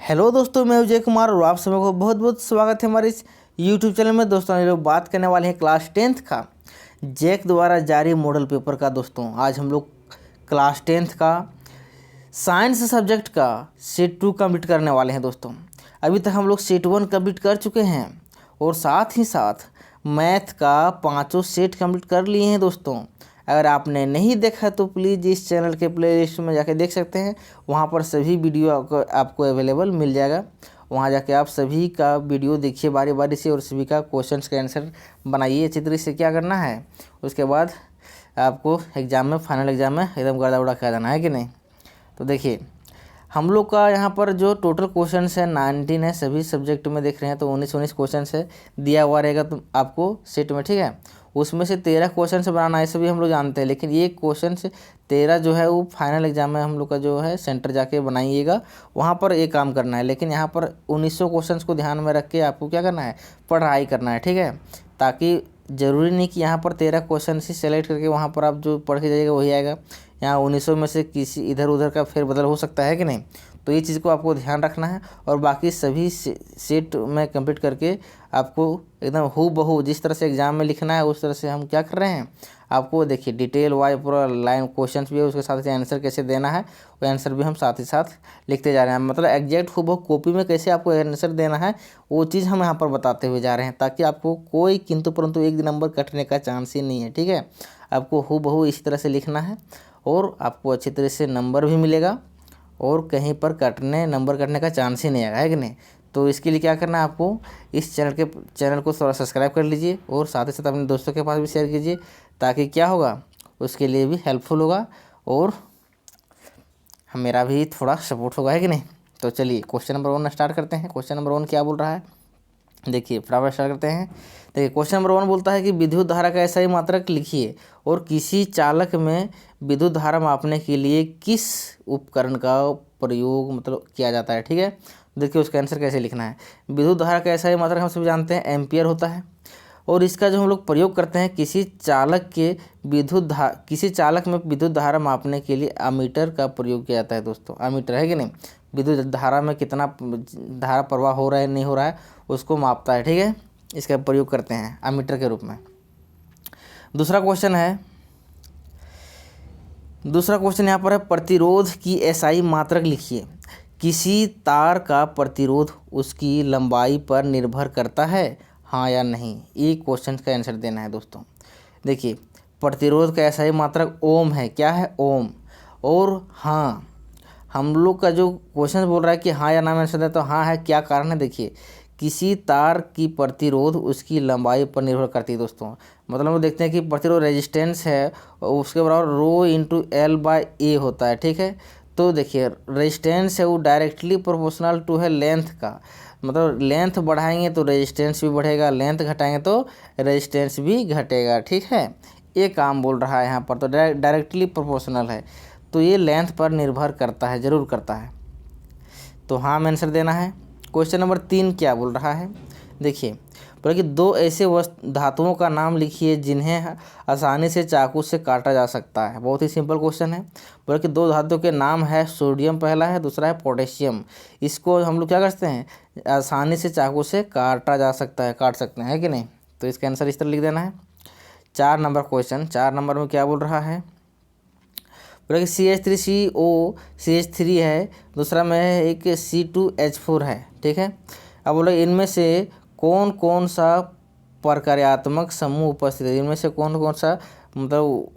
Hello दोस्तों, मैं विजय कुमार और आप सभी को बहुत बहुत स्वागत है हमारे इस यूट्यूब चैनल में। दोस्तों हम लोग बात करने वाले हैं क्लास 10th का जैक द्वारा जारी मॉडल पेपर का। दोस्तों आज हम लोग क्लास 10th का साइंस सब्जेक्ट का सेट 2 कंप्लीट करने वाले हैं। दोस्तों अभी तक हम लोग सेट 1 कंप्लीट कर चुके हैं और साथ ही साथ मैथ का 5 सेट कंप्लीट कर लिए हैं। दोस्तों अगर आपने नहीं देखा तो प्लीज़ इस चैनल के प्लेलिस्ट में जाके देख सकते हैं। वहाँ पर सभी वीडियो आपको अवेलेबल मिल जाएगा। वहाँ जाके आप सभी का वीडियो देखिए बारी बारी से और सभी का क्वेश्चंस का आंसर बनाइए अच्छी तरीके से। क्या करना है उसके बाद आपको एग्ज़ाम में, फाइनल एग्ज़ाम में एकदम गर्दा उड़ा कर जाना है कि नहीं। तो देखिए हम लोग का यहाँ पर जो टोटल क्वेश्चंस है 19 है, सभी सब्जेक्ट में देख रहे हैं तो 19 क्वेश्चंस है दिया हुआ रहेगा तो आपको सेट में, ठीक है। उसमें से 13 क्वेश्चन से बनाना है, सभी हम लोग जानते हैं, लेकिन ये क्वेश्चन से 13 जो है वो फाइनल एग्जाम में हम लोग का जो है सेंटर जाके बनाइएगा, वहाँ पर एक काम करना है। लेकिन यहाँ पर 1900 क्वेश्चन को ध्यान में रख के आपको क्या करना है, पढ़ाई करना है, ठीक है। ताकि ज़रूरी नहीं कि यहाँ पर 13 क्वेश्चन ही सेलेक्ट करके वहाँ पर आप जो पढ़ के जाइएगा वही आएगा। यहाँ 1900 में से किसी इधर उधर का फेरबदल हो सकता है कि नहीं। तो ये चीज़ को आपको ध्यान रखना है और बाकी सभी सेट में कंप्लीट करके आपको एकदम हूबहू जिस तरह से एग्ज़ाम में लिखना है उस तरह से हम क्या कर रहे हैं, आपको देखिए डिटेल वाइज पूरा लाइन क्वेश्चंस भी है, उसके साथ ही आंसर कैसे देना है वो आंसर भी हम साथ ही साथ लिखते जा रहे हैं। मतलब एग्जैक्ट हूबहू कॉपी में कैसे आपको आंसर देना है वो चीज़ हम यहाँ पर बताते हुए जा रहे हैं, ताकि आपको कोई किंतु परंतु एक नंबर कटने का चांस ही नहीं है, ठीक है। आपको हूबहू इस तरह से लिखना है और आपको अच्छी तरह से नंबर भी मिलेगा और कहीं पर नंबर कटने का चांस ही नहीं आएगा, है कि नहीं। तो इसके लिए क्या करना है, आपको इस चैनल को थोड़ा सब्सक्राइब कर लीजिए और साथ ही साथ अपने दोस्तों के पास भी शेयर कीजिए, ताकि क्या होगा उसके लिए भी हेल्पफुल होगा और मेरा भी थोड़ा सपोर्ट होगा, है कि नहीं। तो चलिए क्वेश्चन नंबर 1 स्टार्ट करते हैं। क्वेश्चन नंबर 1 क्या बोल रहा है, देखिए फटाफट स्टार्ट करते हैं। देखिए क्वेश्चन नंबर 1 बोलता है कि विद्युत धारा का ऐसा ही मात्रक लिखिए और किसी चालक में विद्युत धारा मापने के लिए किस उपकरण का प्रयोग मतलब किया जाता है, ठीक है। देखिए उसका आंसर कैसे लिखना है। विद्युत धारा का ऐसा ही मात्रक हम सब जानते हैं एम्पियर होता है और इसका जो हम लोग प्रयोग करते हैं किसी चालक में विद्युत धारा मापने के लिए अमीटर का प्रयोग किया जाता है। दोस्तों अमीटर, है कि नहीं, विद्युत धारा में कितना धारा प्रवाह हो रहा है नहीं हो रहा है उसको मापता है, ठीक है। इसका प्रयोग करते हैं अमीटर के रूप में। दूसरा क्वेश्चन यहाँ पर है प्रतिरोध की एसआई मात्रक लिखिए। किसी तार का प्रतिरोध उसकी लंबाई पर निर्भर करता है, हाँ या नहीं। ये क्वेश्चन का आंसर देना है। दोस्तों देखिए प्रतिरोध का एसआई मात्रक ओम है, क्या है, ओम। और हाँ, हम लोग का जो क्वेश्चन बोल रहा है कि हाँ या ना में आंसर दें, तो हाँ है, क्या कारण है, देखिए किसी तार की प्रतिरोध उसकी लंबाई पर निर्भर करती है। दोस्तों मतलब वो देखते हैं कि प्रतिरोध रेजिस्टेंस है उसके बराबर रो इंटू एल बाई ए होता है, ठीक है। तो देखिए रेजिस्टेंस है वो डायरेक्टली प्रोपोर्शनल टू है लेंथ का, मतलब लेंथ बढ़ाएंगे तो रेजिस्टेंस भी बढ़ेगा, लेंथ घटाएंगे तो रेजिस्टेंस भी घटेगा, ठीक है। ये काम बोल रहा है यहाँ पर, तो डायरेक्टली प्रोपोर्शनल है तो ये लेंथ पर निर्भर करता है, ज़रूर करता है। तो हाँ में आंसर देना है। क्वेश्चन नंबर 3 क्या बोल रहा है, देखिए बोला कि 2 ऐसे धातुओं का नाम लिखिए जिन्हें आसानी से चाकू से काटा जा सकता है। बहुत ही सिंपल क्वेश्चन है। बोला कि 2 धातुओं के नाम है, सोडियम पहला है, दूसरा है पोटेशियम। इसको हम लोग क्या करते हैं, आसानी से चाकू से काटा जा सकता है, काट सकते हैं, कि नहीं। तो इसका आंसर इस तरह लिख देना है। 4 नंबर क्वेश्चन, 4 नंबर में क्या बोल रहा है, बोला कि CH3CO CH3 है, दूसरा में है एक C2H4 है, ठीक है। अब बोला इनमें से कौन कौन सा प्रकार्यात्मक समूह उपस्थित है, इनमें से कौन कौन सा मतलब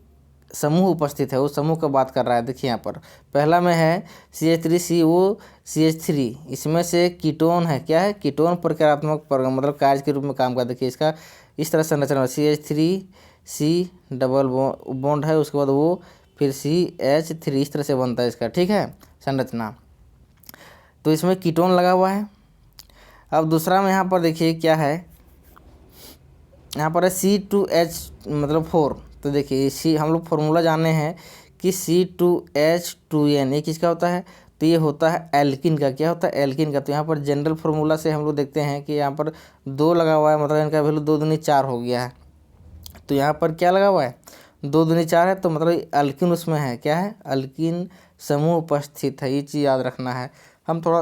समूह उपस्थित है, उस समूह का बात कर रहा है। देखिए यहाँ पर पहला में है CH3CO CH3, इसमें से कीटोन है, क्या है, कीटोन प्रकार्यात्मक मतलब कार्य के रूप में काम करता है। देखिए इसका इस तरह संरचना CH3C डबल बॉन्ड है, उसके बाद वो फिर CH3 इस तरह से बनता है इसका, ठीक है, संरचना। तो इसमें कीटोन लगा हुआ है। अब दूसरा में यहाँ पर देखिए क्या है, यहाँ पर है C2H मतलब 4। तो देखिए सी हम लोग फॉर्मूला जाने हैं कि C2H2N ये किसका होता है, तो ये होता है एल्किन का। क्या होता है, एल्किन का। तो यहाँ पर जनरल फार्मूला से हम लोग देखते हैं कि यहाँ पर 2 लगा हुआ है, मतलब इनका वैल्यू 2 दूनी 4 हो गया है। तो यहाँ पर क्या लगा हुआ है, 2 दूनी 4 है, तो मतलब अल्किन उसमें है, क्या है, अल्किन समूह उपस्थित है। ये चीज़ याद रखना है। हम थोड़ा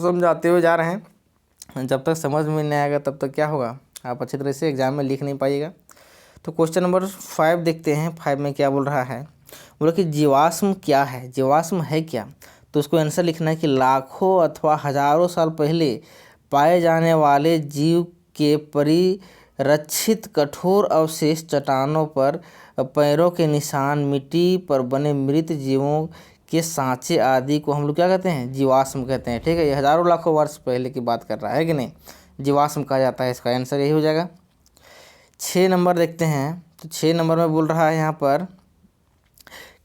समझाते हुए जा रहे हैं। जब तक समझ में नहीं आएगा तब तक क्या होगा, आप अच्छी तरह से एग्जाम में लिख नहीं पाइएगा। तो क्वेश्चन नंबर 5 देखते हैं। 5 में क्या बोल रहा है, बोला कि जीवाश्म क्या है, जीवाश्म है क्या। तो उसको आंसर लिखना है कि लाखों अथवा हजारों साल पहले पाए जाने वाले जीव के परिरक्षित कठोर अवशेष, चट्टानों पर पैरों के निशान, मिट्टी पर बने मृत जीवों के सांचे आदि को हम लोग क्या कहते हैं, जीवाश्म कहते हैं। ठीक है, ये हजारों लाखों वर्ष पहले की बात कर रहा है कि नहीं, जीवाश्म कहा जाता है। इसका आंसर यही हो जाएगा। 6 नंबर देखते हैं। तो 6 नंबर में बोल रहा है यहाँ पर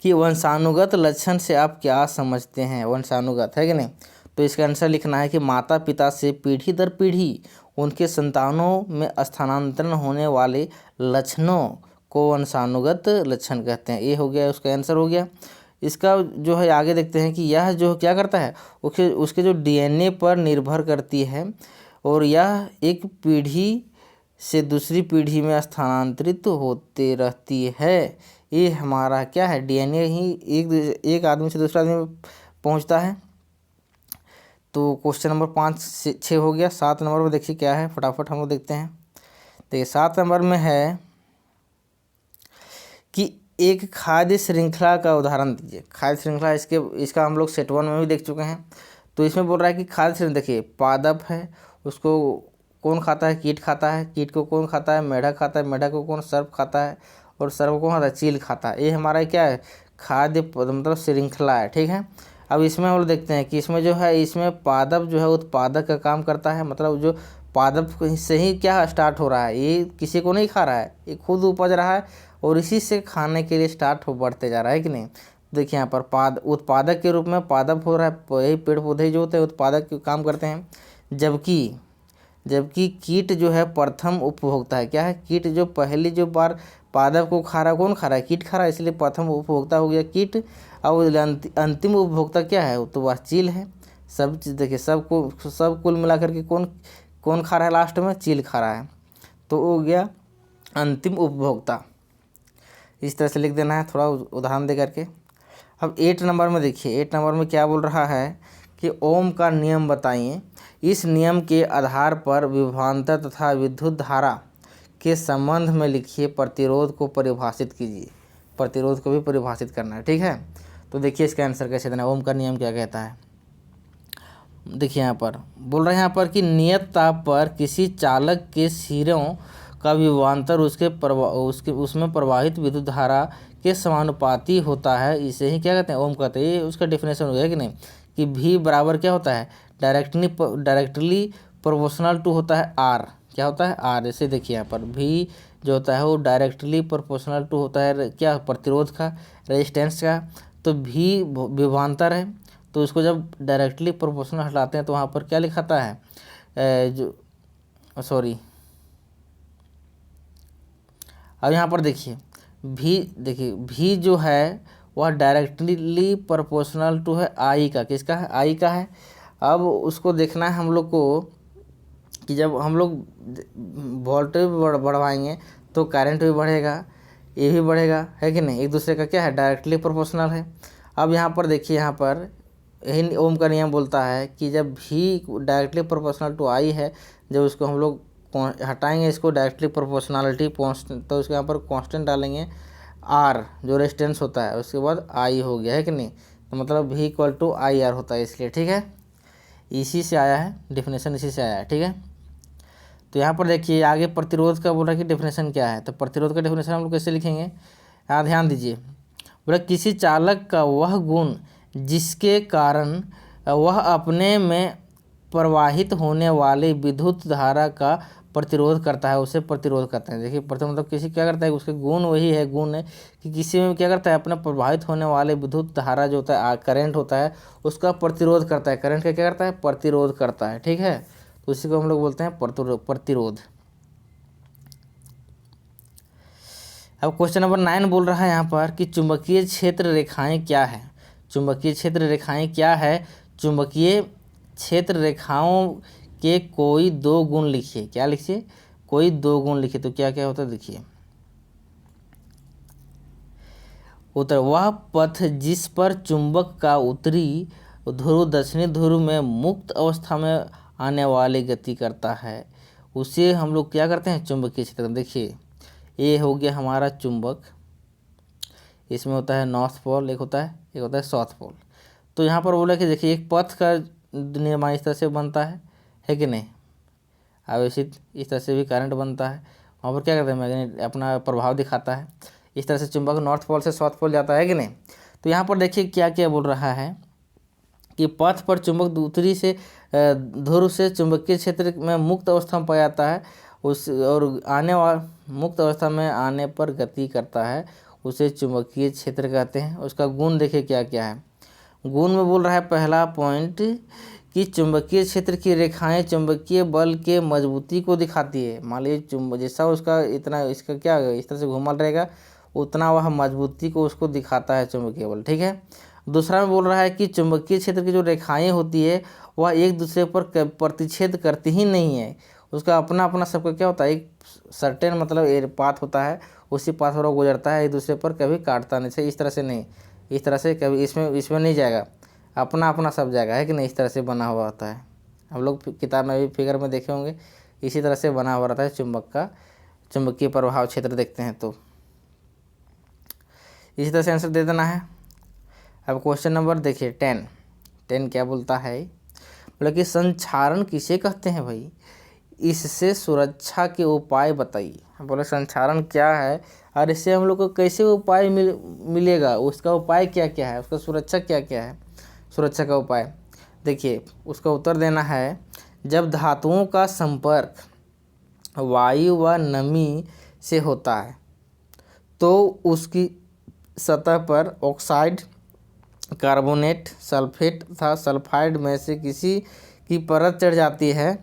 कि वंशानुगत लक्षण से आप क्या समझते हैं, वंशानुगत है कि नहीं। तो इसका आंसर लिखना है कि माता पिता से पीढ़ी दर पीढ़ी उनके संतानों में स्थानांतरण होने वाले लक्षणों को वंशानुगत लक्षण कहते हैं। ये हो गया, उसका आंसर हो गया। इसका जो है आगे देखते हैं कि यह जो क्या करता है, उसके जो डीएनए पर निर्भर करती है और यह एक पीढ़ी से दूसरी पीढ़ी में स्थानांतरित होते रहती है। ये हमारा क्या है, डीएनए ही एक आदमी से दूसरा आदमी में पहुंचता है। तो क्वेश्चन नंबर 5 से 6 हो गया। 7 नंबर में देखिए क्या है, फटाफट हम लोग देखते हैं। देखिए 7 नंबर में है कि एक खाद्य श्रृंखला का उदाहरण दीजिए। खाद्य श्रृंखला इसका हम लोग सेट 1 में भी देख चुके हैं। तो इसमें बोल रहा है कि खाद्य श्रृंखला, देखिए पादप है, उसको कौन खाता है, कीट खाता है, कीट को कौन खाता है, मेढक खाता है, मेढक को कौन सर्प खाता है, और सर्प को कौन खाता है, चील खाता है। ये हमारा क्या है, खाद्य मतलब श्रृंखला है। ठीक है, अब इसमें हम लोग देखते हैं कि इसमें जो है, इसमें पादप जो है उत्पादक का काम करता है। मतलब जो पादप से ही क्या स्टार्ट हो रहा है, ये किसी को नहीं खा रहा है, ये खुद उपज रहा है और इसी से खाने के लिए स्टार्ट हो बढ़ते जा रहा है कि नहीं। देखिए यहाँ पर उत्पादक के रूप में पादप हो रहा है, यही पेड़ पौधे जो होते हैं उत्पादक के काम करते हैं। जबकि कीट जो है प्रथम उपभोक्ता है। क्या है, कीट जो पहली जो बार पादप को खा रहा है, कौन खा रहा है, कीट खा रहा है, इसलिए प्रथम उपभोक्ता हो गया कीट। और अंतिम उपभोक्ता क्या है, तो वह चील है। सब चीज़ देखिए, सब कुल मिलाकर के कौन खा रहा है, लास्ट में चील खा रहा है। तो हो गया अंतिम उपभोक्ता। इस तरह से लिख देना है, थोड़ा उदाहरण दे करके। अब 8 नंबर में देखिए, 8 नंबर में क्या बोल रहा है कि ओम का नियम बताइए। इस नियम के आधार पर विभवांतर तथा विद्युत धारा के संबंध में लिखिए, प्रतिरोध को परिभाषित कीजिए। प्रतिरोध को भी परिभाषित करना है। ठीक है, तो देखिए इसका आंसर कैसे देना है, ओम का नियम क्या कहता है। देखिए यहाँ पर बोल रहे हैं यहाँ पर कि नियत ताप पर किसी चालक के सिरों का विभवांतर उसमें प्रवाहित विद्युत धारा के समानुपाती होता है। इसे ही क्या कहते हैं, ओम कहते हैं। ये उसका डेफिनेशन हो गया कि नहीं, कि V बराबर क्या होता है, डायरेक्टली प्रोपोर्शनल टू होता है R। क्या होता है, R। जैसे देखिए यहाँ पर V जो होता है वो डायरेक्टली प्रोपोर्शनल टू होता है क्या, प्रतिरोध का, रेजिस्टेंस का। तो V विभवांतर है, तो उसको जब डायरेक्टली प्रोपोर्शनल हटाते हैं तो वहाँ पर क्या लिखाता है, अब यहाँ पर देखिए V जो है वह डायरेक्टली प्रोपोर्शनल टू है I का। किसका है, I का है। अब उसको देखना है हम लोग को कि जब हम लोग वोल्टेज बढ़वाएंगे तो करंट भी बढ़ेगा, ये भी बढ़ेगा, है कि नहीं, एक दूसरे का क्या है, डायरेक्टली प्रोपोर्शनल है। अब यहाँ पर देखिए, यहाँ पर यही ओम का नियम बोलता है कि जब V directly proportional to I है, जब उसको हम लोग हटाएंगे इसको डायरेक्टली प्रोपोर्शनलिटी कांस्टेंट, तो उसके यहाँ पर कांस्टेंट डालेंगे R जो रेजिस्टेंस होता है, उसके बाद I हो गया, है कि नहीं। तो मतलब V इक्वल टू IR होता है, इसलिए। ठीक है, इसी से आया है डेफिनेशन, इसी से आया है। ठीक है, तो यहाँ पर देखिए आगे प्रतिरोध का बोला कि डेफिनेशन क्या है। तो प्रतिरोध का डेफिनेशन हम लोग कैसे लिखेंगे, यहाँ ध्यान दीजिए। बोला किसी चालक का वह गुण जिसके कारण वह अपने में प्रवाहित होने वाले विद्युत धारा का प्रतिरोध करता है, उसे प्रतिरोध करते हैं। देखिए प्रथम मतलब किसी क्या करता है, उसके गुण वही है, गुण है कि किसी में क्या करता है, अपना प्रवाहित होने वाले विद्युत धारा जो होता है, करंट होता है, उसका प्रतिरोध करता है। करंट का क्या करता है, प्रतिरोध करता है। ठीक है, तो इसी को हम लोग बोलते हैं प्रतिरोध। अब क्वेश्चन नंबर 9 बोल रहा है यहाँ पर कि चुंबकीय क्षेत्र रेखाएं क्या है। चुंबकीय क्षेत्र रेखाएं क्या है, चुंबकीय क्षेत्र रेखाओं के कोई 2 गुण लिखिए। क्या लिखिए, कोई 2 गुण लिखिए। तो क्या क्या होता है, देखिए उत्तर, वह पथ जिस पर चुंबक का उत्तरी ध्रुव दक्षिणी ध्रुव में मुक्त अवस्था में आने वाली गति करता है, उसे हम लोग क्या करते हैं, चुंबकीय क्षेत्र। देखिए ये हो गया हमारा चुंबक, इसमें होता है नॉर्थ पोल, एक होता है साउथ पोल। तो यहाँ पर बोला कि देखिए एक पथ का निर्माण इस तरह से बनता है कि नहीं। आवेशित इस तरह से भी करंट बनता है, वहाँ पर क्या करते हैं, मैग्नेट अपना प्रभाव दिखाता है। इस तरह से चुंबक नॉर्थ पोल से साउथ पोल जाता है कि नहीं। तो यहाँ पर देखिए क्या क्या बोल रहा है कि पथ पर चुंबक दूसरी से ध्रुव से चुंबकीय क्षेत्र में मुक्त अवस्था में पाया जाता है, उस और मुक्त अवस्था में आने पर गति करता है, उसे चुंबकीय क्षेत्र कहते हैं। उसका गुण देखिए क्या क्या है। गुण में बोल रहा है पहला पॉइंट कि चुंबकीय क्षेत्र की रेखाएं चुंबकीय बल के मजबूती को दिखाती है। मान लीजिए जैसा उसका इतना इसका क्या इस तरह से घूमल रहेगा, उतना वह मजबूती को उसको दिखाता है चुंबकीय बल, ठीक है। दूसरा में बोल रहा है कि चुंबकीय क्षेत्र की जो रेखाएं होती है वह एक दूसरे पर प्रतिच्छेद करती ही नहीं है, उसका अपना अपना सबका क्या होता है, एक सर्टेन मतलब पाथ होता है, उसी पाथ पर गुजरता है, एक दूसरे पर कभी काटता नहीं से, इस तरह से नहीं, इस तरह से कभी इसमें नहीं जाएगा, अपना अपना सब जाएगा, है कि नहीं। इस तरह से बना हुआ होता है, हम लोग किताब में भी फिगर में देखे होंगे, इसी तरह से बना हुआ रहता है चुंबक का चुंबकीय प्रभाव क्षेत्र देखते हैं तो इसी तरह से आंसर दे देना है। अब क्वेश्चन नंबर देखिए 10 क्या बोलता है, मतलब कि संक्षारण किसे कहते हैं भाई, इससे सुरक्षा के उपाय बताइए। बोले संक्षारण क्या है और इससे हम लोग को कैसे उपाय मिलेगा, उसका उपाय क्या क्या है, उसका सुरक्षा क्या क्या है, सुरक्षा का उपाय। देखिए उसका उत्तर देना है, जब धातुओं का संपर्क वायु व नमी से होता है तो उसकी सतह पर ऑक्साइड, कार्बोनेट, सल्फेट तथा सल्फाइड में से किसी की परत चढ़ जाती है,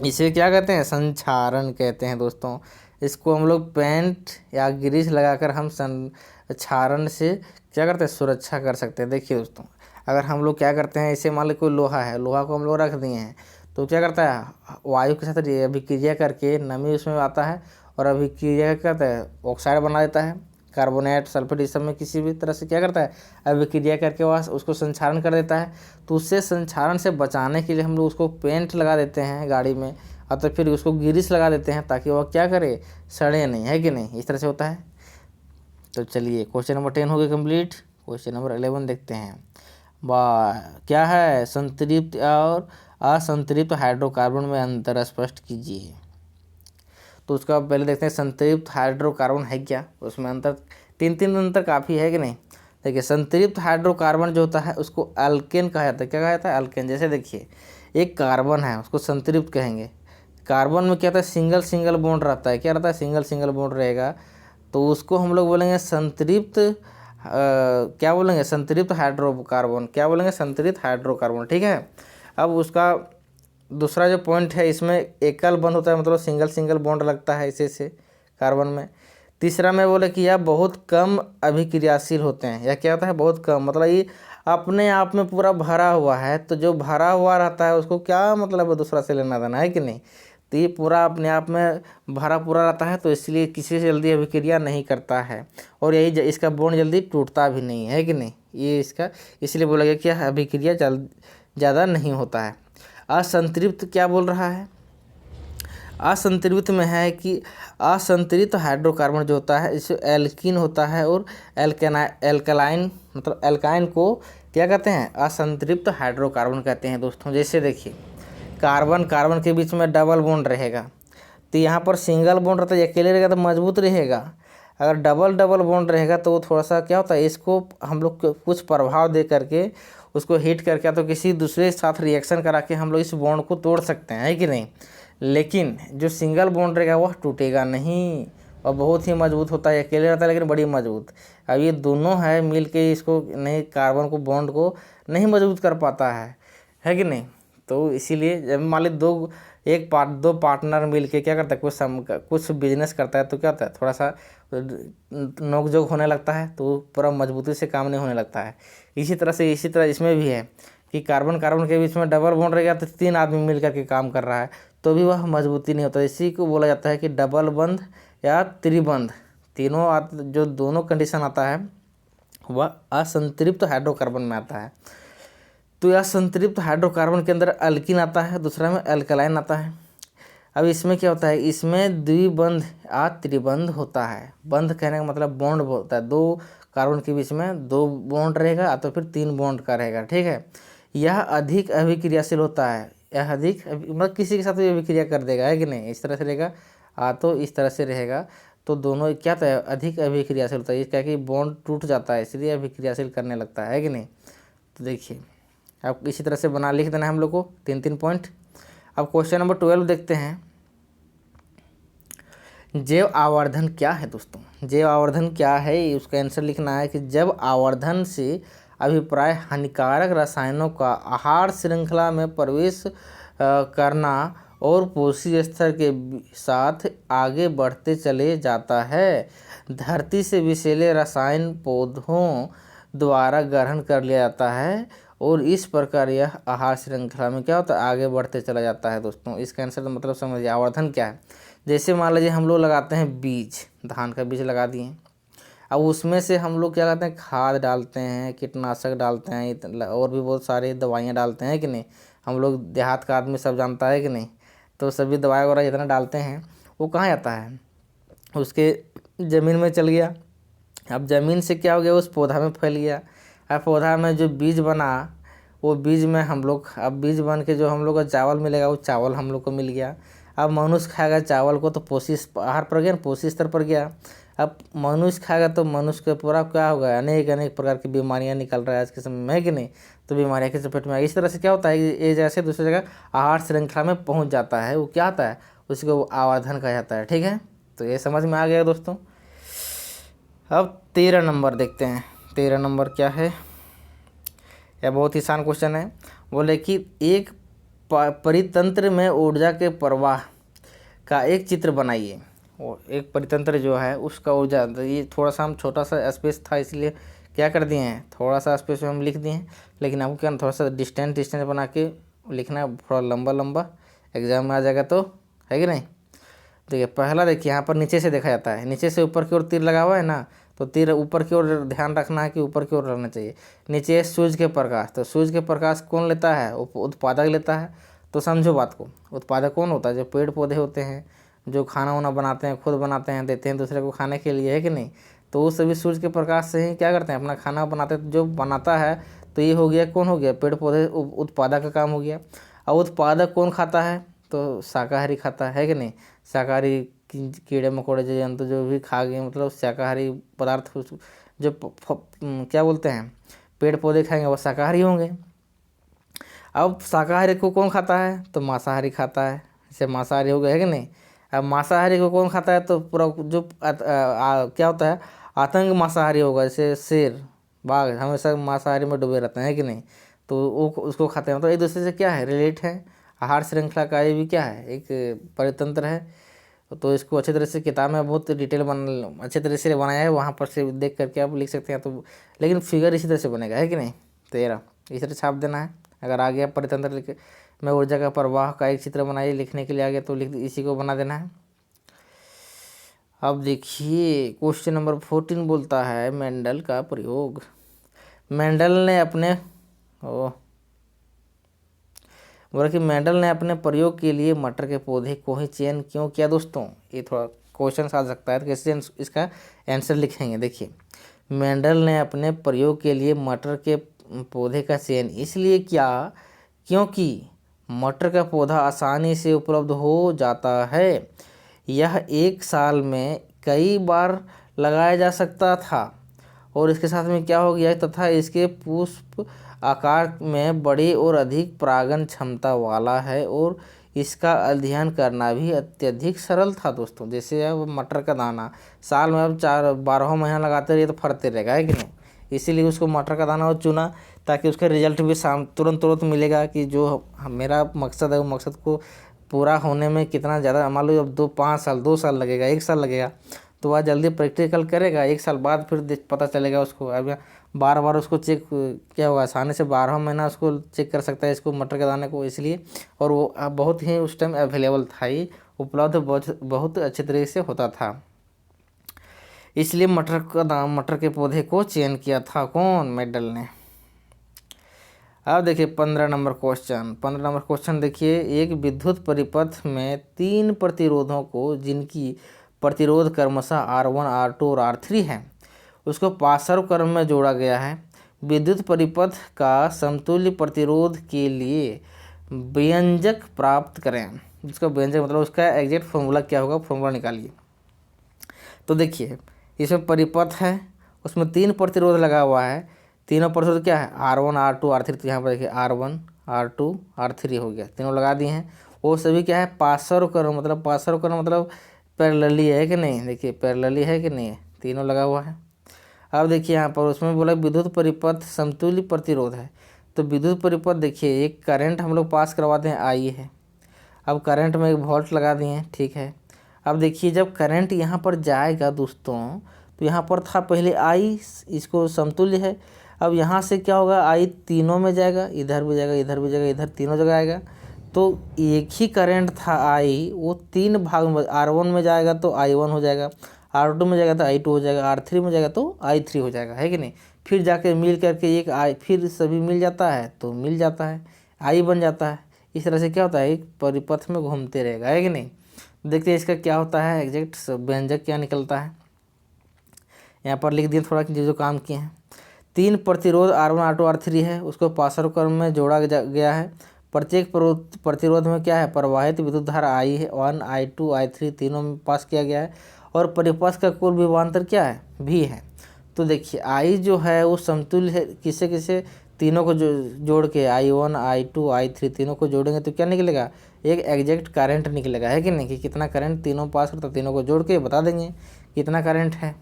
इसे क्या कहते हैं, संक्षारण कहते हैं दोस्तों। इसको हम लोग पेंट या ग्रीस लगाकर हम संक्षारण से क्या करते हैं, सुरक्षा कर सकते हैं। देखिए दोस्तों, अगर हम लोग क्या करते हैं, इसे मान लो कोई लोहा है, लोहा को हम लोग रख दिए हैं तो क्या करता है, वायु के साथ अभिक्रिया करके नमी उसमें आता है और अभिक्रिया क्या करता है, ऑक्साइड बना देता है, कार्बोनेट, सल्फेट, इस सब में किसी भी तरह से क्या करता है, अभिक्रिया करके वह उसको संक्षारण कर देता है। तो उससे संक्षारण से बचाने के लिए हम लोग उसको पेंट लगा देते हैं गाड़ी में, और तो फिर उसको ग्रीस लगा देते हैं ताकि वह क्या करे, सड़े नहीं, है कि नहीं। इस तरह से होता है। तो चलिए क्वेश्चन नंबर 10 हो गया कंप्लीट। क्वेश्चन नंबर 11 देखते हैं। क्या है, संतृप्त और असंतृप्त हाइड्रोकार्बन में अंतर स्पष्ट कीजिए। तो उसका पहले देखते हैं, संतृप्त हाइड्रोकार्बन है क्या, उसमें अंतर तीन अंतर काफ़ी है कि नहीं। देखिए संतृप्त हाइड्रोकार्बन जो होता है उसको अल्केन कहा जाता है। क्या कहा जाता है, अल्केन। जैसे देखिए एक कार्बन है, उसको संतृप्त कहेंगे। कार्बन में क्या होता है, सिंगल बॉन्ड रहता है, क्या रहता है, सिंगल बॉन्ड रहेगा, तो उसको हम लोग बोलेंगे संतृप्त क्या बोलेंगे, संतृप्त हाइड्रोकार्बन। क्या बोलेंगे, संतृप्त हाइड्रोकार्बन, ठीक है। अब उसका दूसरा जो पॉइंट है, इसमें एकल बंध होता है, मतलब सिंगल बॉन्ड लगता है इसे से कार्बन में। तीसरा में बोले कि यह बहुत कम अभिक्रियाशील होते हैं, या क्या होता है, बहुत कम, मतलब ये अपने आप में पूरा भरा हुआ है, तो जो भरा हुआ रहता है उसको क्या मतलब है, दूसरा से लेना देना, है कि नहीं। तो ये पूरा अपने आप में भरा पूरा रहता है, तो इसलिए किसी से जल्दी अभिक्रिया नहीं करता है, और यही इसका बॉन्ड जल्दी टूटता भी नहीं है कि नहीं। ये इसका इसलिए बोला गया कि अभिक्रिया ज़्यादा नहीं होता है। असंतृप्त क्या बोल रहा है, असंतृप्त में है कि असंतृप्त हाइड्रोकार्बन जो होता है इसे एल्कीन होता है, और एल्कलाइन मतलब एल्काइन को क्या कहते हैं, असंतृप्त हाइड्रोकार्बन कहते हैं दोस्तों। जैसे देखिए कार्बन के बीच में डबल बॉन्ड रहेगा, तो यहाँ पर सिंगल बॉन्ड रहता है, अकेले रहेगा तो मजबूत रहेगा। अगर डबल बॉन्ड रहेगा तो वो थोड़ा सा क्या होता है, इसको हम लोग कुछ प्रभाव दे करके उसको हीट करके तो किसी दूसरे के साथ रिएक्शन करा के हम लोग इस बॉन्ड को तोड़ सकते हैं, है कि नहीं। लेकिन जो सिंगल बॉन्ड रहेगा वह टूटेगा नहीं और बहुत ही मजबूत होता है, अकेले रहता है लेकिन बड़ी मजबूत। अब ये दोनों है मिल के इसको नहीं, कार्बन को बॉन्ड को नहीं मजबूत कर पाता है कि नहीं। तो इसीलिए जब मान ली दो पार्टनर मिल के क्या करता है, कुछ बिजनेस करता है, तो क्या होता है, थोड़ा सा नोकझोंक होने लगता है, तो पूरा मजबूती से काम नहीं होने लगता है। इसी तरह इसमें भी है कि कार्बन के बीच में डबल बॉन्ड रहेगा तो 3 आदमी मिल करके काम कर रहा है तो भी वह मजबूती नहीं होता। इसी को बोला जाता है कि डबल बंध या त्रिबंध, तीनों जो दोनों कंडीशन आता है वह असंतृप्त हाइड्रोकार्बन में आता है। तो यह संतृप्त हाइड्रोकार्बन के अंदर अल्किन आता है, दूसरा में अल्कलाइन आता है। अब इसमें क्या होता है, इसमें द्विबंध या त्रिबंध होता है। बंध कहने का मतलब बॉन्ड होता है, दो कार्बन के बीच में दो बॉन्ड रहेगा या तो फिर तीन बॉन्ड का रहेगा, ठीक है। यह अधिक अभिक्रियाशील होता है, यह अधिक मतलब किसी के साथ भी अभिक्रिया कर देगा, है कि नहीं, इस तरह से रहेगा तो इस तरह से रहेगा, तो दोनों क्या था, अधिक अभिक्रियाशील होता है। ये क्या कि बॉन्ड टूट जाता है इसलिए अभिक्रियाशील करने लगता है कि नहीं। तो देखिए अब इसी तरह से बना लिख देना है हम लोग को 3-3 पॉइंट। अब क्वेश्चन नंबर 12 देखते हैं। जैव आवर्धन क्या है दोस्तों, जैव आवर्धन क्या है, उसका आंसर लिखना है कि जब आवर्धन से अभिप्राय हानिकारक रसायनों का आहार श्रृंखला में प्रवेश करना और पोषी स्तर के साथ आगे बढ़ते चले जाता है। धरती से विषैले रसायन पौधों द्वारा ग्रहण कर लिया जाता है और इस प्रकार यह आहार श्रृंखला में क्या होता है, आगे बढ़ते चला जाता है दोस्तों। इसका आंसर मतलब समझिए आवर्धन क्या है। जैसे मान लीजिए हम लोग लगाते हैं बीज, धान का बीज लगा दिए, अब उसमें से हम लोग क्या करते हैं, खाद डालते हैं, कीटनाशक डालते हैं, और भी बहुत सारी दवाइयाँ डालते हैं कि नहीं। हम लोग देहात का आदमी सब जानता है कि नहीं। तो सभी दवाई वगैरह जितना डालते हैं वो कहाँ जाता है, उसके ज़मीन में चल गया। अब ज़मीन से क्या हो गया, उस पौधा में फैल गया। अब पौधा में जो बीज बना वो बीज में हम लोग, अब बीज बन के जो हम लोग को चावल मिलेगा वो चावल हम लोग को मिल गया। अब मनुष्य खाएगा चावल को तो पोषी आहार पर गया, पोषी स्तर पर गया। अब मनुष्य खाएगा तो मनुष्य का पूरा क्या होगा, अनेक अनेक प्रकार की बीमारियां निकल रहा है आज के समय में, है कि नहीं। तो बीमारियां की चपेट में इस तरह से क्या होता है, ये जैसे दूसरी जगह आहार श्रृंखला में पहुंच जाता है, वो क्या आता है, उसको आवर्धन कहा जाता है, ठीक है। तो ये समझ में आ गया दोस्तों। अब 13 नंबर देखते हैं। 13 नंबर क्या है, यह बहुत ही आसान क्वेश्चन है। बोले कि एक परितंत्र में ऊर्जा के प्रवाह का एक चित्र बनाइए। और एक परितंत्र जो है उसका ऊर्जा, तो ये थोड़ा सा हम छोटा सा स्पेस था इसलिए क्या कर दिए हैं, थोड़ा सा स्पेस में हम लिख दिए हैं। लेकिन आपको क्या थोड़ा सा डिस्टेंस बना के लिखना है, थोड़ा लंबा लंबा, एग्जाम में आ जाएगा तो, है कि नहीं। देखिए पहला देखिए यहाँ पर नीचे से देखा जाता है, नीचे से ऊपर की ओर तीर लगा हुआ है ना, तो तीर ऊपर की ओर ध्यान रखना है कि ऊपर की ओर रहना चाहिए। नीचे सूर्य के प्रकाश, तो सूर्य के प्रकाश कौन लेता है, उत्पादक लेता है। तो समझो बात को, उत्पादक कौन होता है, जो पेड़ पौधे होते हैं, जो खाना वाना बनाते हैं, खुद बनाते हैं, देते हैं दूसरे को खाने के लिए, है कि नहीं। तो वो सभी सूर्य के प्रकाश से ही क्या करते हैं, अपना खाना बनाते हैं। जो बनाता है तो ये हो गया, कौन हो गया, पेड़ पौधे, उत्पादक का काम हो गया। और उत्पादक कौन खाता है, तो शाकाहारी खाता है कि नहीं। शाकाहारी कीड़े मकोड़े जो जंतु जो भी खा गए, मतलब शाकाहारी पदार्थ जो क्या बोलते हैं, पेड़ पौधे खाएंगे वो शाकाहारी होंगे। अब शाकाहारी को कौन खाता है, तो मांसाहारी खाता है, जैसे मांसाहारी हो गए, है कि नहीं। अब मांसाहारी को कौन खाता है, तो पूरा जो क्या होता है, आतंक मांसाहारी होगा, जैसे शेर बाघ हमेशा मांसाहारी में डूबे रहते हैं, है कि नहीं। तो वो उसको खाते हैं, तो एक दूसरे से क्या है, रिलेट है। आहार श्रृंखला का ये भी क्या है, एक परितंत्र है। तो इसको अच्छी तरह से किताब में बहुत डिटेल अच्छे तरह से बनाया है, वहाँ पर से देख करके आप लिख सकते हैं। तो लेकिन फिगर इसी तरह से बनेगा, है कि नहीं। तो ये इस तरह छाप देना है। अगर आ गया परितंत्र में ऊर्जा का प्रवाह का एक चित्र बनाइए, लिखने के लिए आ गया तो लिख इसी को बना देना है। अब देखिए क्वेश्चन नंबर 14 बोलता है मेंडल का प्रयोग। मेंडल ने अपने बोला कि मेंडल ने अपने प्रयोग के लिए मटर के पौधे को ही चयन क्यों किया दोस्तों। ये थोड़ा क्वेश्चन आ सकता है, तो कैसे इसका आंसर लिखेंगे। देखिए मेंडल ने अपने प्रयोग के लिए मटर के पौधे का चयन इसलिए किया क्योंकि मटर का पौधा आसानी से उपलब्ध हो जाता है। यह एक साल में कई बार लगाया जा सकता था और इसके साथ में क्या हो गया, तथा इसके पुष्प आकार में बड़ी और अधिक परागण क्षमता वाला है और इसका अध्ययन करना भी अत्यधिक सरल था दोस्तों। जैसे अब मटर का दाना साल में अब 12 महीना लगाते रहिए तो फरते रहेगा, है कि नहीं। इसीलिए उसको मटर का दाना चुना ताकि उसका रिजल्ट भी तुरंत मिलेगा, कि जो मेरा मकसद है वो मकसद को पूरा होने में कितना ज़्यादा, मान लो अब 5 साल 2 साल लगेगा, 1 साल लगेगा, तो वह जल्दी प्रैक्टिकल करेगा। 1 साल बाद फिर पता चलेगा उसको। अब बार बार उसको चेक क्या होगा, आसानी से 12 महीना उसको चेक कर सकता है इसको मटर के दाने को, इसलिए। और वो बहुत ही उस टाइम अवेलेबल था, ये उपलब्ध बहुत अच्छे तरीके से होता था, इसलिए मटर के पौधे को चयन किया था कौन, मेंडल ने। अब देखिए 15 नंबर क्वेश्चन देखिए, एक विद्युत परिपथ में 3 प्रतिरोधों को जिनकी प्रतिरोध क्रमशः R1, R2 और R3 है उसको पार्श्व क्रम में जोड़ा गया है। विद्युत परिपथ का समतुल्य प्रतिरोध के लिए व्यंजक प्राप्त करें। जिसका व्यंजक मतलब उसका एग्जैक्ट फॉर्मूला क्या होगा, फॉर्मूला निकालिए। तो देखिए इसमें परिपथ है, उसमें 3 प्रतिरोध लगा हुआ है। तीनों प्रतिरोध क्या है, R1, R2, R3। तो यहाँ पर देखिए R1, R2, R3 हो गया, तीनों लगा दिए हैं। वो सभी क्या है, पार्श्व क्रम मतलब पैरेलली है कि नहीं। देखिए पैरेलली है कि नहीं है, तीनों लगा हुआ है। अब देखिए यहाँ पर उसमें बोला विद्युत परिपथ समतुल्य प्रतिरोध है। तो विद्युत परिपथ देखिए, एक करंट हम लोग पास करवाते हैं, आई है। अब करंट में एक वोल्ट लगा दिए हैं, ठीक है। अब देखिए जब करंट यहाँ पर जाएगा दोस्तों, तो यहाँ पर था पहले आई, इसको समतुल्य है। अब यहाँ से क्या होगा, आई तीनों में जाएगा, इधर भी जाएगा, इधर भी जाएगा, इधर तीनों जगह आएगा। तो एक ही करंट था आई, वो 3 भाग में, R1 में जाएगा तो I1 हो जाएगा, R2 में जाएगा तो I2 हो जाएगा, R3 में जाएगा तो I3 हो जाएगा, है कि नहीं। फिर जाके मिल करके एक आई, फिर सभी मिल जाता है तो मिल जाता है, आई बन जाता है। इस तरह से क्या होता है, एक परिपथ में घूमते रहेगा, है कि नहीं। देखते हैं इसका क्या होता है, एग्जैक्ट व्यंजक क्या निकलता है। यहाँ पर लिख दिए थोड़ा कि जो काम किए हैं। 3 प्रतिरोध R1, R2, R3 है, उसको पार्श्व क्रम में जोड़ा गया है। प्रत्येक प्रतिरोध में क्या है, प्रवाहित विद्युत धारा I है, 1, I2, I3 तीनों में पास किया गया है। और परिपथ का कुल विभवांतर क्या है, V है। तो देखिए I जो है वो समतुल्य है किसे किसे, तीनों को जोड़ के, I1, I2, I3 तीनों को जोड़ेंगे तो क्या निकलेगा, एक एग्जैक्ट करंट निकलेगा, है कि नहीं, कि कितना करंट तीनों पास करता, तीनों को जोड़ के बता देंगे कितना करंट है।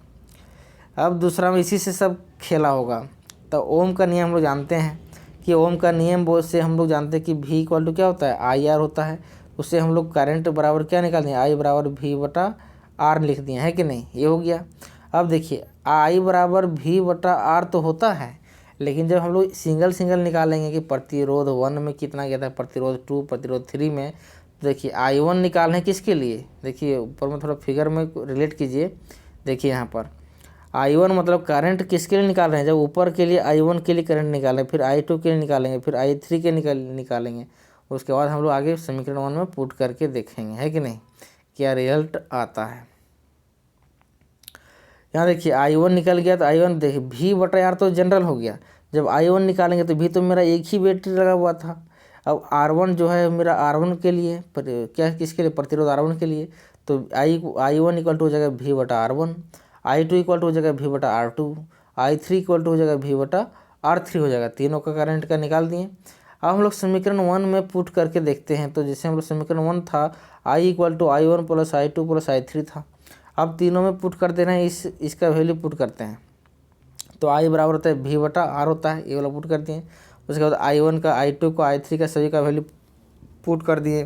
अब दूसरा में इसी से सब खेला होगा। तो ओम का नियम हम लोग जानते हैं कि ओम का नियम बहुत से हम लोग जानते हैं कि V इक्वल टू क्या होता है, IR होता है। उससे हम लोग करंट बराबर क्या निकाल दिए, I बराबर V/R लिख दिए, है कि नहीं, ये हो गया। अब देखिए I बराबर V/R तो होता है, लेकिन जब हम लोग सिंगल सिंगल निकालेंगे कि प्रतिरोध 1 में कितना गया था, प्रतिरोध 2, प्रतिरोध 3 में, तो देखिए I1 निकालना है किसके लिए। देखिए ऊपर में थोड़ा फिगर में रिलेट कीजिए। देखिए यहाँ पर I1 मतलब करंट किसके लिए निकाल रहे हैं, जब ऊपर के लिए I1 के लिए करंट निकालें, फिर I2 के लिए निकालेंगे, फिर I3 के निकालेंगे। उसके बाद हम लोग आगे समीकरण 1 में पुट करके देखेंगे, है कि नहीं, क्या रिजल्ट आता है। यहाँ देखिए I1 निकल गया, तो I1 देखिए V/R तो जनरल हो गया। जब I1 निकालेंगे तो V तो मेरा एक ही बैटरी लगा हुआ था। अब R1 जो है मेरा R1 के लिए, क्या किसके लिए, प्रतिरोध R1 के लिए। तो I1 इक्वल टू हो जाएगा V/R1, I2 इक्वल टू हो जाएगा V/R2, I3 इक्वल टू हो जाएगा V/R3 हो जाएगा। तीनों का करंट का निकाल दिए। अब हम लोग समीकरण 1 में पुट करके देखते हैं। तो जैसे हम लोग समीकरण 1 था, I equal to I1 plus I2 plus I3 था। अब तीनों में पुट कर देना है, इसका वैल्यू पुट करते हैं। तो I बराबर होता है V/R होता है, ये वाला पुट कर दिए। उसके बाद I1 का, I2 का, I3 का सभी का वैल्यू पुट कर दिए।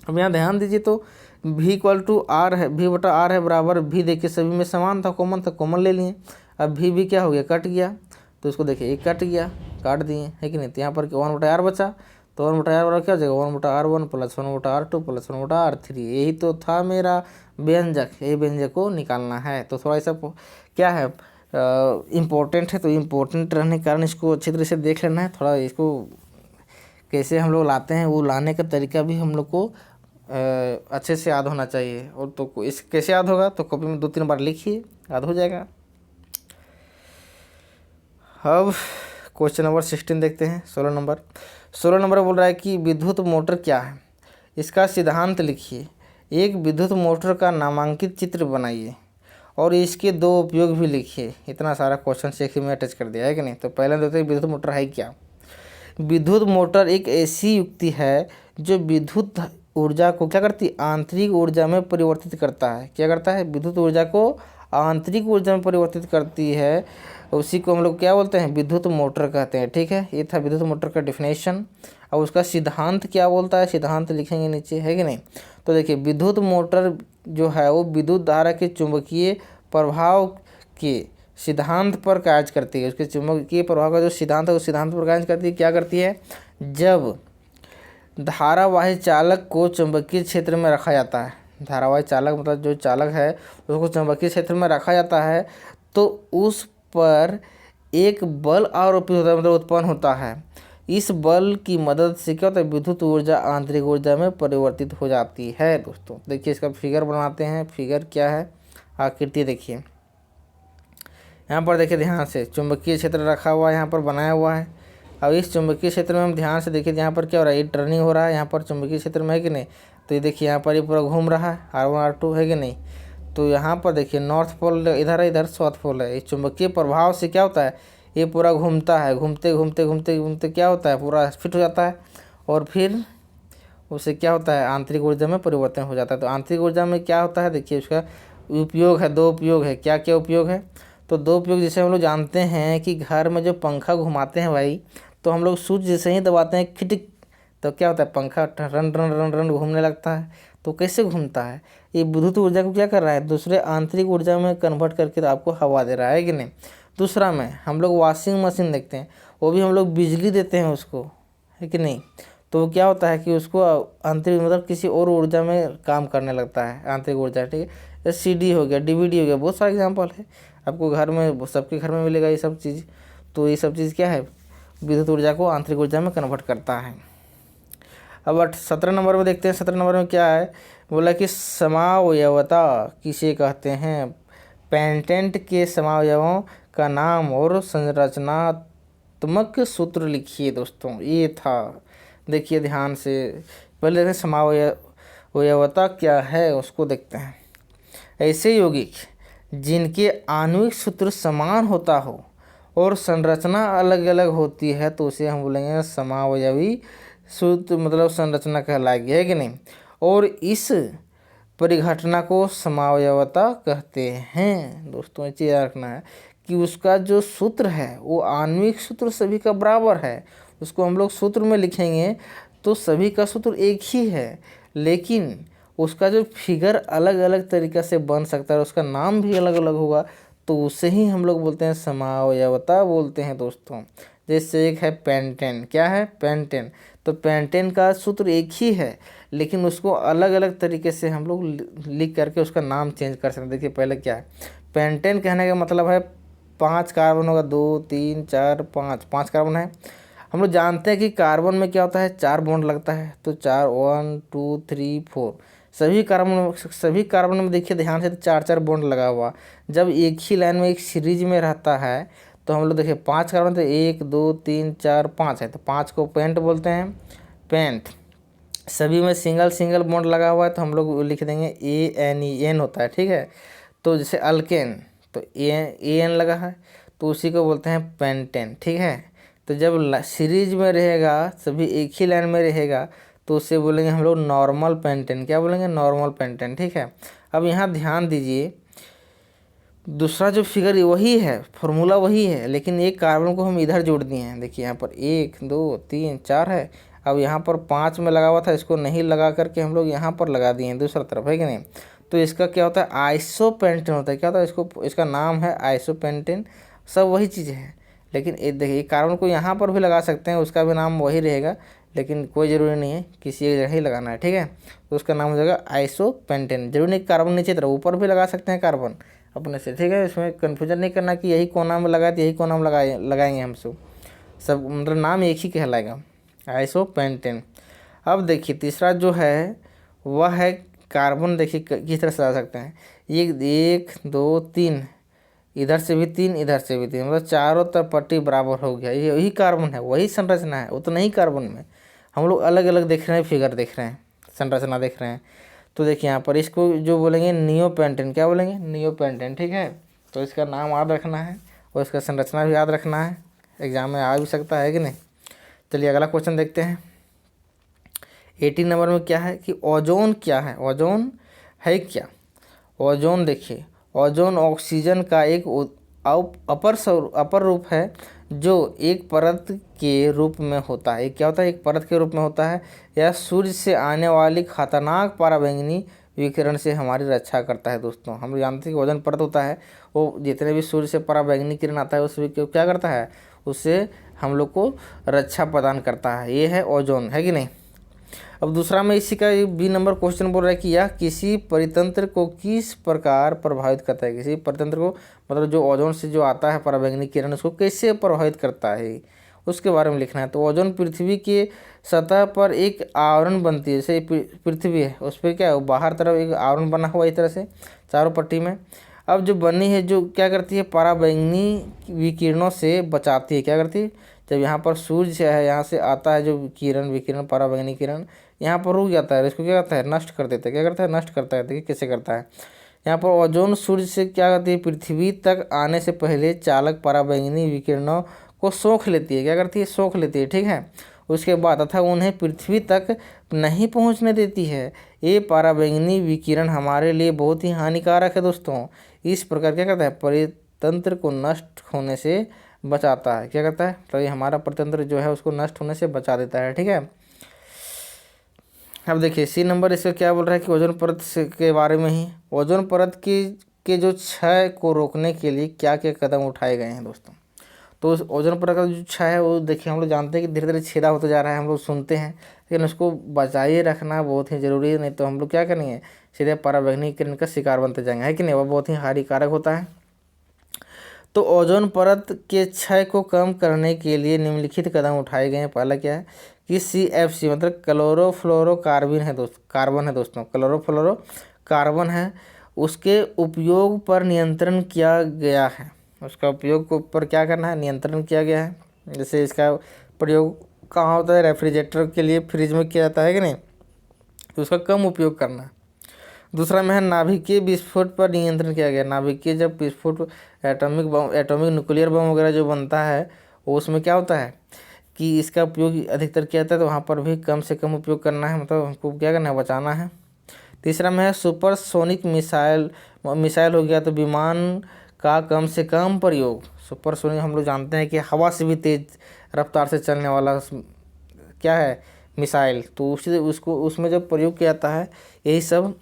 अब यहाँ ध्यान दीजिए, तो V इक्वल टू R है, V/R है बराबर V, देखिए सभी में समान था, कॉमन था, कॉमन ले लिए। अब V क्या हो गया, कट गया। तो इसको देखिए एक कट गया, काट दिए, है कि नहीं। तो यहाँ पर 1/R बचा, तो 1/R बराबर क्या हो जाएगा, 1/R1 plus 1/R2 plus 1/R3। यही तो था मेरा व्यंजक, यही व्यंजक को निकालना है। तो थोड़ा सा क्या है, इम्पोर्टेंट है, तो इम्पोर्टेंट रहने के कारण इसको अच्छी तरह से देख लेना है। थोड़ा इसको कैसे हम लोग लाते हैं, वो लाने का तरीका भी हम लोग को अच्छे से याद होना चाहिए। और तो इस कैसे याद होगा, तो कॉपी में 2-3 बार लिखिए, याद हो जाएगा। अब क्वेश्चन नंबर 16 देखते हैं। 16 नंबर बोल रहा है कि विद्युत मोटर क्या है, इसका सिद्धांत लिखिए। एक विद्युत मोटर का नामांकित चित्र बनाइए और इसके 2 उपयोग भी लिखिए। इतना सारा क्वेश्चन से एक ही में अटैच कर दिया, है कि नहीं। तो पहले देखते हैं विद्युत मोटर है क्या। विद्युत मोटर एक ऐसी युक्ति है जो विद्युत ऊर्जा को क्या करती है, आंतरिक ऊर्जा में परिवर्तित करता है। क्या करता है, विद्युत ऊर्जा को आंतरिक ऊर्जा में परिवर्तित करती है। उसी को हम लोग क्या बोलते हैं, विद्युत मोटर कहते हैं, ठीक है। ये था विद्युत मोटर का डिफिनेशन। अब उसका सिद्धांत क्या बोलता है, सिद्धांत लिखेंगे नीचे, है कि नहीं। तो देखिए विद्युत मोटर जो है वो विद्युत धारा के चुंबकीय प्रभाव के सिद्धांत पर कार्य करती है। उसके चुंबकीय प्रभाव का जो सिद्धांत है उस सिद्धांत पर कार्य करती है। क्या करती है, जब धारावाही चालक को चुंबकीय क्षेत्र में रखा जाता है, धारावाही चालक मतलब जो चालक है उसको चुंबकीय क्षेत्र में रखा जाता है, तो उस पर एक बल आरोपित होता है, मतलब उत्पन्न होता है। इस बल की मदद से क्या होता है, विद्युत ऊर्जा आंतरिक ऊर्जा में परिवर्तित हो जाती है। दोस्तों देखिए इसका फिगर बनाते हैं। फिगर क्या है, आकृति देखिए यहाँ पर, देखिए ध्यान से चुंबकीय क्षेत्र रखा हुआ है, यहाँ पर बनाया हुआ है। अब इस चुंबकीय क्षेत्र में हम ध्यान से देखिए यहाँ पर क्या हो रहा है, ये टर्निंग हो रहा है यहाँ पर चुंबकीय क्षेत्र में, है कि नहीं। तो ये देखिए यहाँ पर ये पूरा घूम रहा है R1 R2, है कि नहीं। तो यहाँ पर देखिए नॉर्थ पोल इधर है, इधर साउथ पोल है। इस चुंबकीय प्रभाव से क्या होता है, ये पूरा घूमता है, घूमते घूमते घूमते घूमते क्या होता है, पूरा फिट हो जाता है और फिर उससे क्या होता है, आंतरिक ऊर्जा में परिवर्तन हो जाता है। तो आंतरिक ऊर्जा में क्या होता है, देखिए उसका उपयोग है, दो उपयोग है। क्या क्या उपयोग है, तो दो उपयोग जैसे हम लोग जानते हैं कि घर में जो पंखा घुमाते हैं भाई, तो हम लोग स्विच जैसे ही दबाते हैं खिटिक, तो क्या होता है, पंखा रन रन रन रन घूमने लगता है। तो कैसे घूमता है, ये विद्युत ऊर्जा को क्या कर रहा है, दूसरे आंतरिक ऊर्जा में कन्वर्ट करके तो आपको हवा दे रहा है कि नहीं। दूसरा में हम लोग वॉशिंग मशीन देखते हैं, वो भी हम लोग बिजली देते हैं उसको, है कि नहीं। तो क्या होता है कि उसको आंतरिक मतलब किसी और ऊर्जा में काम करने लगता है, आंतरिक ऊर्जा, ठीक है। CD हो गया, DVD हो गया, बहुत सारे एग्जाम्पल है, आपको घर में सबके घर में मिलेगा ये सब चीज़। तो ये सब चीज़ क्या है, विद्युत ऊर्जा को आंतरिक ऊर्जा में कन्वर्ट करता है। अब 17 नंबर में देखते हैं। 17 नंबर में क्या है, बोला कि समावयवता किसे कहते हैं। पेटेंट के समावयवों का नाम और संरचनात्मक सूत्र लिखिए। दोस्तों ये था, देखिए ध्यान से, पहले देखते हैं समावयवता क्या है उसको देखते हैं। ऐसे यौगिक जिनके आणविक सूत्र समान होता हो और संरचना अलग अलग होती है, तो उसे हम बोलेंगे समावयवी सूत्र, मतलब संरचना कहलाएगी, है कि नहीं। और इस परिघटना को समावयवता कहते हैं। दोस्तों ये चीज़ रखना है कि उसका जो सूत्र है वो आणविक सूत्र सभी का बराबर है। उसको हम लोग सूत्र में लिखेंगे तो सभी का सूत्र एक ही है, लेकिन उसका जो फिगर अलग अलग तरीक़े से बन सकता है, उसका नाम भी अलग अलग होगा, तो उसे ही हम लोग बोलते हैं समावयवता बोलते हैं। दोस्तों जैसे एक है पेंटेन, क्या है, पेंटेन। तो पेंटेन का सूत्र एक ही है, लेकिन उसको अलग अलग तरीके से हम लोग लिख करके उसका नाम चेंज कर सकते हैं। देखिए पहले क्या है, पेंटेन कहने का मतलब है 5 कार्बन होगा, 2 3 4 5 कार्बन है। हम लोग जानते हैं कि कार्बन में क्या होता है, 4 बॉन्ड लगता है, तो 4 1 2 3 4 सभी कार्बन में देखिए ध्यान से, तो 4 बॉन्ड लगा हुआ। जब एक ही लाइन में एक सीरीज में रहता है तो हम लोग देखिए 5 कार्बन, तो 1 2 3 4 5 है, तो 5 को पेंट बोलते हैं, पेंट। सभी में सिंगल बॉन्ड लगा हुआ है, तो हम लोग लिख देंगे ANEN होता है, ठीक है। तो जैसे अल्केन, तो AN लगा है, तो उसी को बोलते हैं पेंटेन, ठीक है। तो जब सीरीज में रहेगा, सभी एक ही लाइन में रहेगा, तो उससे बोलेंगे हम लोग नॉर्मल पेंटेन। क्या बोलेंगे, नॉर्मल पेंटेन, ठीक है। अब यहाँ ध्यान दीजिए, दूसरा जो फिगर वही है, फॉर्मूला वही है, लेकिन एक कार्बन को हम इधर जोड़ दिए हैं। देखिए यहाँ पर 1 2 3 4 है, अब यहाँ पर 5 में लगा हुआ था, इसको नहीं लगा करके हम लोग यहाँ पर लगा दिए हैं दूसरा तरफ, है कि नहीं। तो इसका क्या होता है, आइसोपेंटेन होता है। क्या होता है, इसका नाम है आइसोपेंटेन। सब वही चीज़ है, लेकिन ये देखिए कार्बन को यहाँ पर भी लगा सकते हैं, उसका भी नाम वही रहेगा, लेकिन कोई ज़रूरी नहीं है, किसी एक जगह ही लगाना है, ठीक है। तो उसका नाम हो जाएगा आइसोपेंटेन। जरूरी नहीं कार्बन नीचे तरफ, ऊपर भी लगा सकते हैं कार्बन अपने से, ठीक है। इसमें कन्फ्यूजन नहीं करना कि यही कोना में लगाए तो यही कोना में लगाएंगे हम सब मतलब नाम एक ही कहलाएगा, आइसोपेंटेन। अब देखिए तीसरा जो है वह है कार्बन। देखिए किस तरह से ला सकते हैं, 1 2 3, इधर से भी 3 इधर से भी 3, मतलब चारों तरफ पट्टी बराबर हो गया। ये वही कार्बन है, वही संरचना है, उतना ही कार्बन में हम लोग अलग अलग देख रहे हैं, फिगर देख रहे हैं, संरचना देख रहे हैं। तो देखिए यहाँ पर इसको जो बोलेंगे नियोपेंटेन, क्या बोलेंगे, नियोपेंटेन, ठीक है। तो इसका नाम याद रखना है और इसका संरचना भी याद रखना है, एग्जाम में आ भी सकता है कि नहीं। चलिए अगला क्वेश्चन देखते हैं। 18 नंबर में क्या है कि ओजोन क्या है, ओजोन है क्या। ओजोन देखिए, ओजोन ऑक्सीजन का एक अपर रूप है जो एक परत के रूप में होता है। क्या होता है, एक परत के रूप में होता है। यह सूर्य से आने वाली खतरनाक पराबैंगनी विकिरण से हमारी रक्षा करता है। दोस्तों हम जानते हैं कि ओजोन परत होता है, वो जितने भी सूर्य से पराबैंगनी किरण आता है उससे क्या करता है, उससे हम लोग को रक्षा प्रदान करता है। ये है ओजोन, है कि नहीं। अब दूसरा में इसी का B नंबर क्वेश्चन बोल रहा है कि यह किसी परितंत्र को किस प्रकार प्रभावित करता है। किसी परितंत्र को मतलब जो ओजोन से जो आता है पराबैंगनी किरण, उसको कैसे प्रभावित करता है, उसके बारे में लिखना है। तो ओजोन पृथ्वी के सतह पर एक आवरण बनती है, जैसे पृथ्वी है उस पर क्या है, बाहर तरफ एक आवरण बना हुआ इस तरह से चारों पट्टी में। अब जो बनी है जो क्या करती है, पराबैंगनी विकिरणों से बचाती है। क्या करती है, जब यहाँ पर सूर्य है यहाँ से आता है जो किरण विकिरण पराबैंगनी किरण यहाँ पर रुक जाता है, इसको क्या करता है, नष्ट कर देता है। क्या करता है, नष्ट करता है। देखिए कैसे करता है, यहाँ पर ओजोन सूर्य से क्या करती है, पृथ्वी तक आने से पहले चालक पराबैंगनी विकिरणों को सोख लेती है। क्या करती है, सोख लेती है, ठीक है। उसके बाद तथा उन्हें पृथ्वी तक नहीं पहुंचने देती है। ये पराबैंगनी विकिरण हमारे लिए बहुत ही हानिकारक है दोस्तों। इस प्रकार क्या करता है, परितंत्र को नष्ट होने से बचाता है। क्या करता है, तो ये हमारा परितंत्र जो है उसको नष्ट होने से बचा देता है, ठीक है। अब देखिए सी नंबर इसका क्या बोल रहा है कि ओजोन परत के बारे में ही, ओजोन परत के जो क्षय को रोकने के लिए क्या क्या कदम उठाए गए हैं दोस्तों। तो उस ओजोन परत का जो क्षय है वो देखिए हम लोग जानते हैं कि धीरे धीरे छेदा होता जा रहा है, हम लोग सुनते हैं, लेकिन उसको बचाए रखना बहुत ही ज़रूरी है। नहीं तो हम लोग क्या करेंगे, सीधे पराबैंगनी किरण का शिकार बनते जाएंगे, है कि नहीं। वो बहुत ही हानिकारक होता है। तो ओजोन परत के क्षय को कम करने के लिए निम्नलिखित कदम उठाए गए हैं। पहला क्या है कि CFC मतलब क्लोरोफ्लोरोकार्बन है दोस्तों, क्लोरोफ्लोरोकार्बन है, उसके उपयोग पर नियंत्रण किया गया है। उसका उपयोग के ऊपर क्या करना है, नियंत्रण किया गया है। जैसे इसका प्रयोग कहाँ होता है, रेफ्रिजरेटर के लिए फ्रिज में किया जाता है कि नहीं, तो उसका कम उपयोग करना है। दूसरा में है नाभिकीय विस्फोट पर नियंत्रण किया गया। नाभिकीय जब विस्फोट एटॉमिक न्यूक्लियर बम वगैरह जो बनता है उसमें क्या होता है कि इसका उपयोग अधिकतर किया जाता है, तो वहाँ पर भी कम से कम उपयोग करना है, मतलब हमको क्या करना है, बचाना है। तीसरा में है सुपरसोनिक मिसाइल हो गया, तो विमान का कम से कम प्रयोग। सुपरसोनिक हम लोग जानते हैं कि हवा से भी तेज रफ्तार से चलने वाला क्या है, मिसाइल, तो उसमें जब प्रयोग किया जाता है यही सब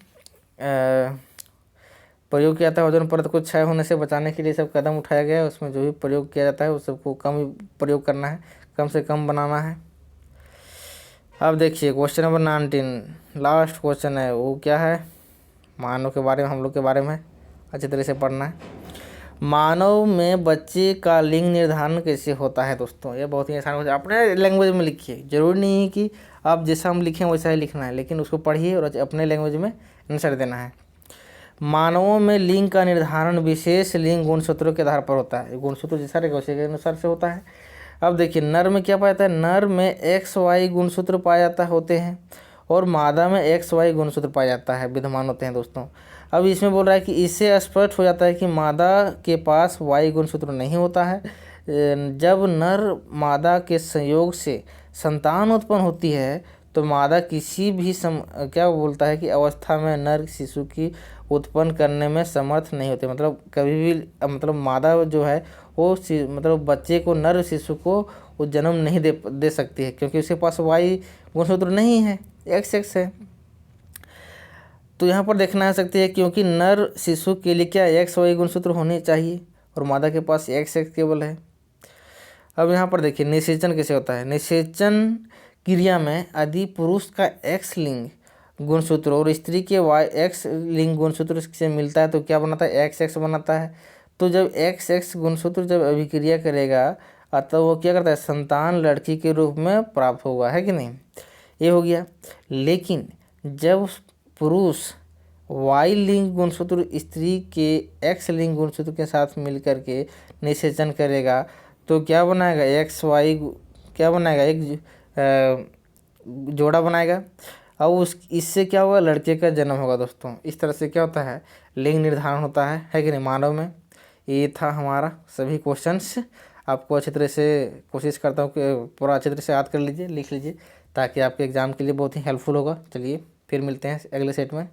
प्रयोग किया जाता है। ओजोन परत को क्षय होने से बचाने के लिए सब कदम उठाया गया है। उसमें जो भी प्रयोग किया जाता है उस सबको कम प्रयोग करना है, कम से कम बनाना है। अब देखिए क्वेश्चन नंबर 19 लास्ट क्वेश्चन है, वो क्या है, मानव के बारे में, हम लोग के बारे में अच्छी तरह से पढ़ना है। मानव में बच्चे का लिंग निर्धारण कैसे होता है दोस्तों। ये बहुत ही आसान हो, अपने लैंग्वेज में लिखिए, जरूरी नहीं है कि आप जैसा हम लिखें वैसा ही लिखना है, लेकिन उसको पढ़िए और अपने लैंग्वेज में आंसर देना है। मानवों में लिंग का निर्धारण विशेष लिंग गुणसूत्रों के आधार पर होता है। गुणसूत्र जैसा रहेगा उसी के अनुसार से होता है। अब देखिए नर में क्या पाया जाता है, नर में XY गुणसूत्र पाया जाता होते हैं और मादा में XY गुणसूत्र पाया जाता है, विद्यमान होते हैं दोस्तों। अब इसमें बोल रहा है कि इससे स्पष्ट हो जाता है कि मादा के पास Y गुणसूत्र नहीं होता है। जब नर मादा के संयोग से संतान उत्पन्न होती है तो मादा किसी भी क्या बोलता है कि अवस्था में नर शिशु की उत्पन्न करने में समर्थ नहीं होते, मतलब कभी भी मतलब मादा जो है वो मतलब बच्चे को, नर शिशु को वो जन्म नहीं दे सकती है, क्योंकि उसके पास Y गुणसूत्र नहीं है, XX है। तो यहाँ पर देखना आ सकती है क्योंकि नर शिशु के लिए क्या XY गुणसूत्र होने चाहिए और मादा के पास XX केवल है। अब यहाँ पर देखिए निषेचन कैसे होता है। निषेचन क्रिया में यदि पुरुष का X लिंग गुणसूत्र और स्त्री के X लिंग गुणसूत्र से मिलता है तो क्या बनाता है, XX बनाता है। तो जब XX गुणसूत्र जब अभिक्रिया करेगा तो वो क्या करता है, संतान लड़की के रूप में प्राप्त होगा, है कि नहीं, ये हो गया। लेकिन जब पुरुष Y लिंग गुणसूत्र स्त्री के X लिंग गुणसूत्र के साथ मिलकर के निषेचन करेगा तो क्या बनाएगा, XY क्या बनाएगा, एक जोड़ा बनाएगा और इससे क्या होगा, लड़के का जन्म होगा दोस्तों। इस तरह से क्या होता है, लिंग निर्धारण होता है कि नहीं, मानव में। ये था हमारा सभी क्वेश्चंस। आपको अच्छी तरह से कोशिश करता हूँ कि पूरा अच्छी तरह से याद कर लीजिए, लिख लीजिए, ताकि आपके एग्ज़ाम के लिए बहुत ही हेल्पफुल होगा। चलिए फिर मिलते हैं अगले सेट में।